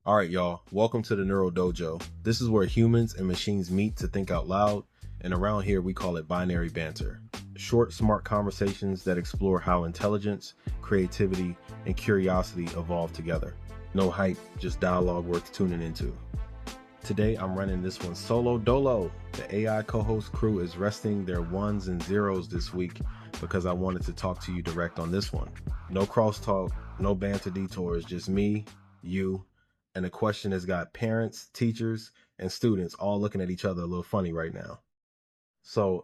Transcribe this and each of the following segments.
All right, y'all, welcome to the Neuro Dojo. This is where humans and machines meet to think out loud, and around here we call it binary banter. Short, smart conversations that explore how intelligence, creativity, and curiosity evolve together. No hype, just dialogue worth tuning into. Today I'm running this one solo dolo. The AI co-host crew is resting their ones and zeros this week because I wanted to talk to you direct on this one. No crosstalk, no banter detours, just me, you, and the question has got parents, teachers, and students all looking at each other a little funny right now. So,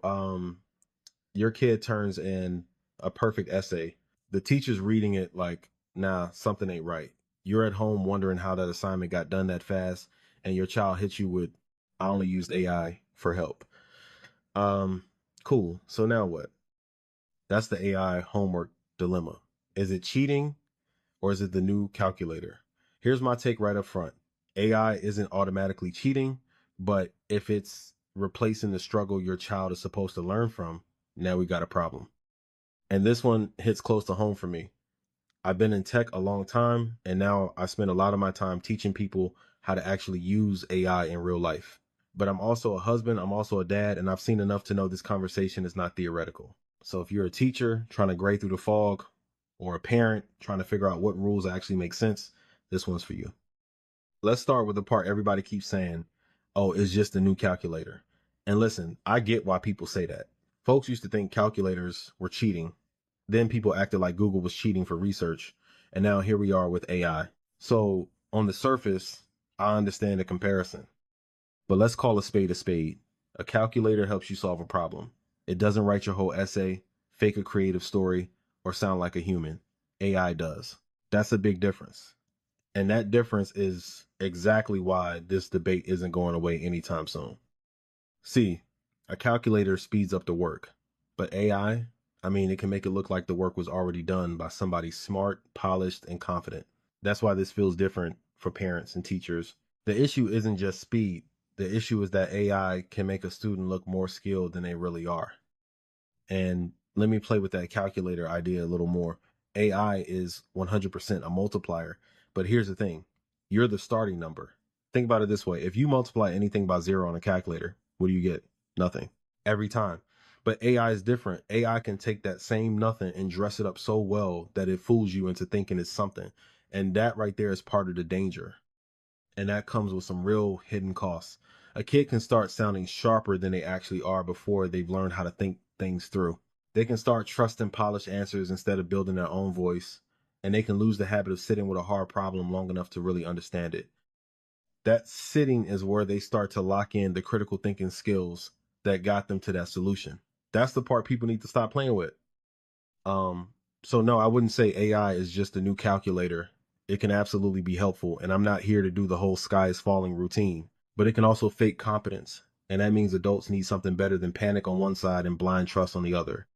your kid turns in a perfect essay. The teacher's reading it like, nah, something ain't right. You're at home wondering how that assignment got done that fast, and your child hits you with, I only used AI for help. Um, cool. So now what? That's the AI homework dilemma. Is it cheating or is it the new calculator? Here's my take right up front. AI isn't automatically cheating, but if it's replacing the struggle your child is supposed to learn from, now we got a problem. And this one hits close to home for me. I've been in tech a long time, and now I spend a lot of my time teaching people how to actually use AI in real life. But I'm also a husband, I'm also a dad, and I've seen enough to know this conversation is not theoretical. So if you're a teacher trying to grade through the fog, or a parent trying to figure out what rules actually make sense, this one's for you. Let's start with the part everybody keeps saying, oh, it's just a new calculator. And listen, I get why people say that. Folks used to think calculators were cheating. Then people acted like Google was cheating for research. And now here we are with AI. So on the surface, I understand the comparison. But let's call a spade a spade. A calculator helps you solve a problem. It doesn't write your whole essay, fake a creative story, or sound like a human. AI does. That's a big difference. And that difference is exactly why this debate isn't going away anytime soon. See, a calculator speeds up the work, but I mean, it can make it look like the work was already done by somebody smart, polished, and confident. That's why this feels different for parents and teachers. The issue isn't just speed. The issue is that AI can make a student look more skilled than they really are. And let me play with that calculator idea a little more. AI is 100% a multiplier. But here's the thing, you're the starting number. Think about it this way, if you multiply anything by zero on a calculator, what do you get? Nothing. Every time. But AI is different. AI can take that same nothing and dress it up so well that it fools you into thinking it's something. And that right there is part of the danger. And that comes with some real hidden costs. A kid can start sounding sharper than they actually are before they've learned how to think things through. They can start trusting polished answers instead of building their own voice, and they can lose the habit of sitting with a hard problem long enough to really understand it. That sitting is where they start to lock in the critical thinking skills that got them to that solution. That's the part people need to stop playing with. Um, so no, I wouldn't say AI is just a new calculator. It can absolutely be helpful, and I'm not here to do the whole sky is falling routine, but it can also fake competence. And that means adults need something better than panic on one side and blind trust on the other.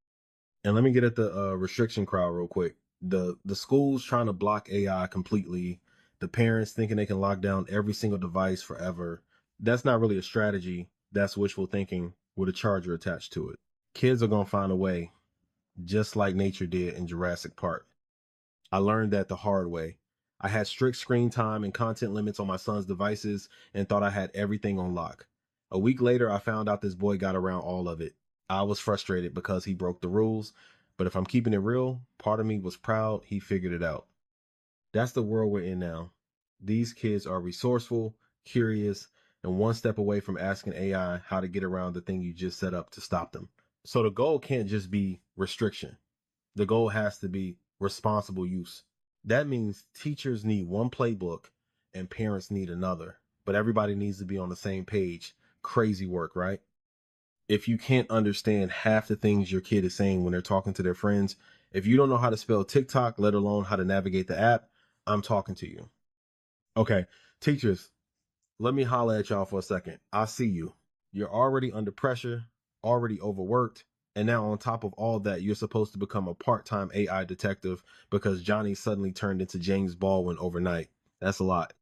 And let me get at the restriction crowd real quick. The schools trying to block AI completely, the parents thinking they can lock down every single device forever. That's not really a strategy. That's wishful thinking with a charger attached to it. Kids are going to find a way, just like nature did in Jurassic Park. I learned that the hard way. I had strict screen time and content limits on my son's devices and thought I had everything on lock. A week later, I found out this boy got around all of it. I was frustrated because he broke the rules, but if I'm keeping it real, part of me was proud he figured it out. That's the world we're in now. These kids are resourceful, curious, and one step away from asking AI how to get around the thing you just set up to stop them. So the goal can't just be restriction. The goal has to be responsible use. That means teachers need one playbook and parents need another, but everybody needs to be on the same page. Crazy work, right? If you can't understand half the things your kid is saying when they're talking to their friends, if you don't know how to spell TikTok, let alone how to navigate the app, I'm talking to you. Okay, teachers, let me holler at y'all for a second. I see you. You're already under pressure, already overworked, and now on top of all that, you're supposed to become a part-time AI detective because Johnny suddenly turned into James Baldwin overnight. That's a lot.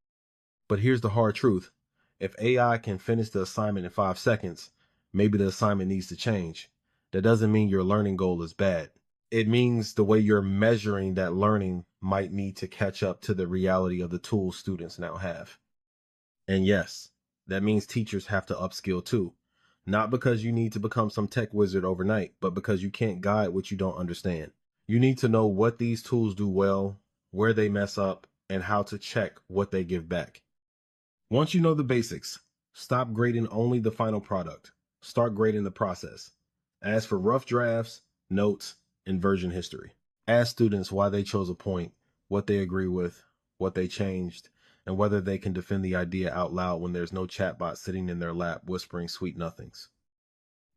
But here's the hard truth. If AI can finish the assignment in 5 seconds, maybe the assignment needs to change. That doesn't mean your learning goal is bad. It means the way you're measuring that learning might need to catch up to the reality of the tools students now have. And yes, that means teachers have to upskill too. Not because you need to become some tech wizard overnight, but because you can't guide what you don't understand. You need to know what these tools do well, where they mess up, and how to check what they give back. Once you know the basics, stop grading only the final product. Start grading the process. As for rough drafts, notes, and version history, ask students why they chose a point, what they agree with, what they changed, and whether they can defend the idea out loud when there's no chatbot sitting in their lap whispering sweet nothings.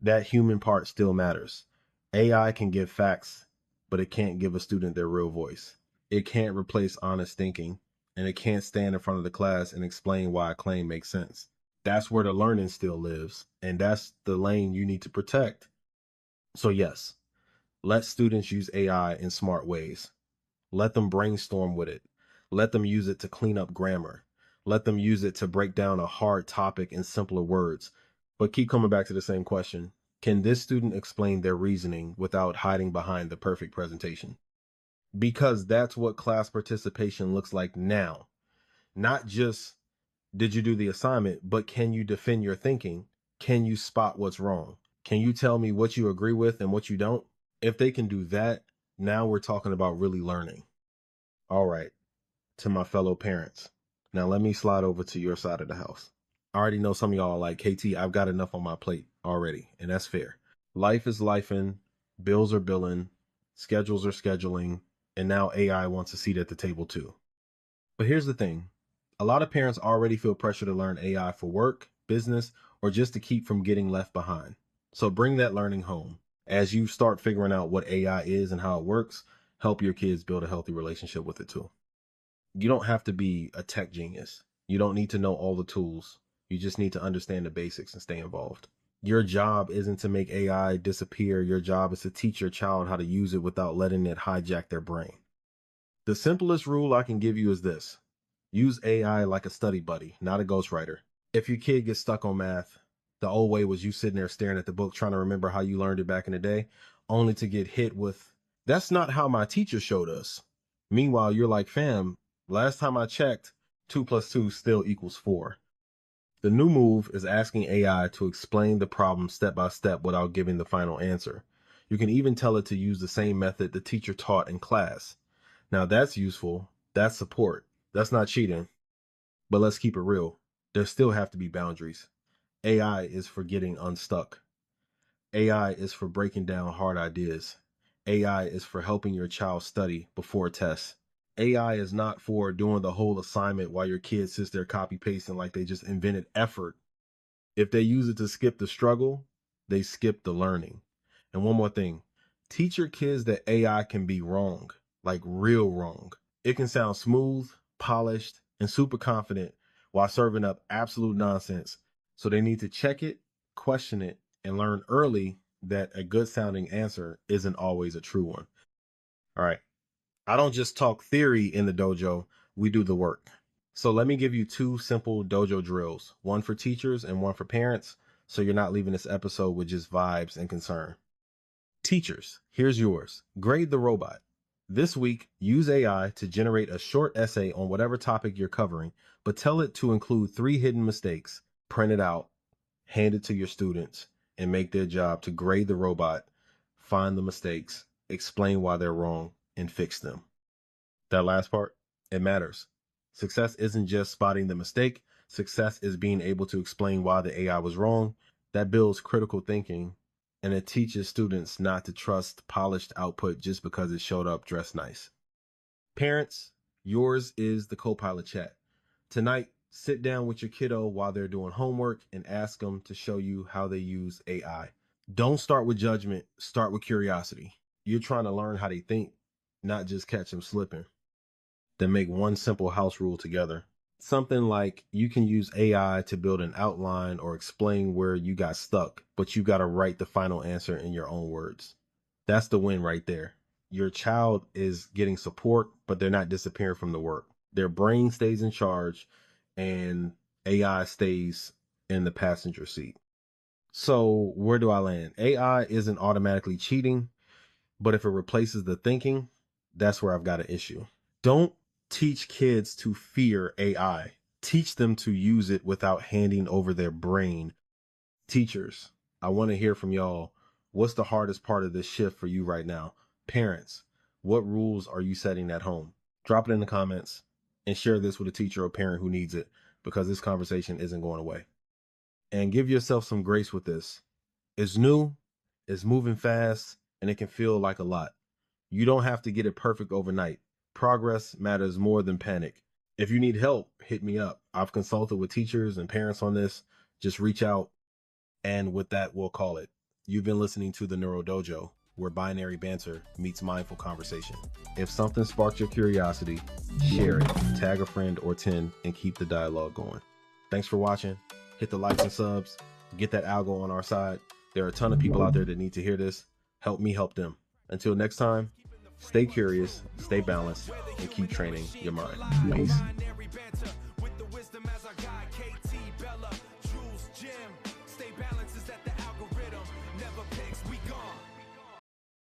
That human part still matters. AI can give facts, but it can't give a student their real voice. It can't replace honest thinking, and it can't stand in front of the class and explain why a claim makes sense. That's where the learning still lives, and that's the lane you need to protect. So yes, let students use AI in smart ways. Let them brainstorm with it. Let them use it to clean up grammar. Let them use it to break down a hard topic in simpler words. But keep coming back to the same question. Can this student explain their reasoning without hiding behind the perfect presentation? Because that's what class participation looks like now. Not just did you do the assignment, but can you defend your thinking? Can you spot what's wrong? Can you tell me what you agree with and what you don't? If they can do that, now we're talking about really learning. All right, to my fellow parents. Now let me slide over to your side of the house. I already know some of y'all are like, KT, I've got enough on my plate already, and that's fair. Life is lifing, bills are billing, schedules are scheduling, and now AI wants a seat at the table too. But here's the thing. A lot of parents already feel pressure to learn AI for work, business, or just to keep from getting left behind. So bring that learning home. As you start figuring out what AI is and how it works, help your kids build a healthy relationship with it too. You don't have to be a tech genius. You don't need to know all the tools. You just need to understand the basics and stay involved. Your job isn't to make AI disappear. Your job is to teach your child how to use it without letting it hijack their brain. The simplest rule I can give you is this. Use AI like a study buddy, not a ghostwriter. If your kid gets stuck on math, the old way was you sitting there staring at the book trying to remember how you learned it back in the day, only to get hit with, that's not how my teacher showed us. Meanwhile, you're like, fam, last time I checked, 2 plus 2 still equals 4. The new move is asking AI to explain the problem step by step without giving the final answer. You can even tell it to use the same method the teacher taught in class. Now that's useful. That's support. That's not cheating. But let's keep it real. There still have to be boundaries. AI is for getting unstuck. AI is for breaking down hard ideas. AI is for helping your child study before tests. AI is not for doing the whole assignment while your kid sits there copy pasting like they just invented effort. If they use it to skip the struggle, they skip the learning. And one more thing, teach your kids that AI can be wrong, like real wrong. It can sound smooth, polished, and super confident while serving up absolute nonsense. So they need to check it, question it, and learn early that a good sounding answer isn't always a true one. All right. I don't just talk theory in the dojo, we do the work. So let me give you 2 simple dojo drills, one for teachers and one for parents, so you're not leaving this episode with just vibes and concern. Teachers, here's yours. Grade the robot. This week, use AI to generate a short essay on whatever topic you're covering, but tell it to include 3 hidden mistakes. Print it out, hand it to your students, and make their job to grade the robot, find the mistakes, explain why they're wrong, and fix them. That last part, it matters. Success isn't just spotting the mistake. Success is being able to explain why the AI was wrong. That builds critical thinking, and it teaches students not to trust polished output just because it showed up dressed nice. Parents, yours is the Copilot Chat. Tonight, sit down with your kiddo while they're doing homework and ask them to show you how they use AI. Don't start with judgment, start with curiosity. You're trying to learn how they think, not just catch them slipping. Then make one simple house rule together. Something like you can use AI to build an outline or explain where you got stuck, but you got to write the final answer in your own words. That's the win right there. Your child is getting support, but they're not disappearing from the work. Their brain stays in charge and AI stays in the passenger seat. So where do I land? AI isn't automatically cheating, but if it replaces the thinking, that's where I've got an issue. Don't teach kids to fear AI. Teach them to use it without handing over their brain. Teachers, I want to hear from y'all. What's the hardest part of this shift for you right now? Parents, what rules are you setting at home? Drop it in the comments and share this with a teacher or parent who needs it, because this conversation isn't going away. And give yourself some grace with this. It's new, it's moving fast, and it can feel like a lot. You don't have to get it perfect overnight. Progress matters more than panic. If you need help, hit me up. I've consulted with teachers and parents on this. Just reach out. And with that, we'll call it. You've been listening to the Neuro Dojo, where binary banter meets mindful conversation. If something sparked your curiosity, share it, tag a friend or 10, and keep the dialogue going. Thanks for watching. Hit the likes and subs. Get that algo on our side. There are a ton of people out there that need to hear this. Help me help them. Until next time, stay curious, stay balanced, and keep training your mind. Peace. Stay balanced is that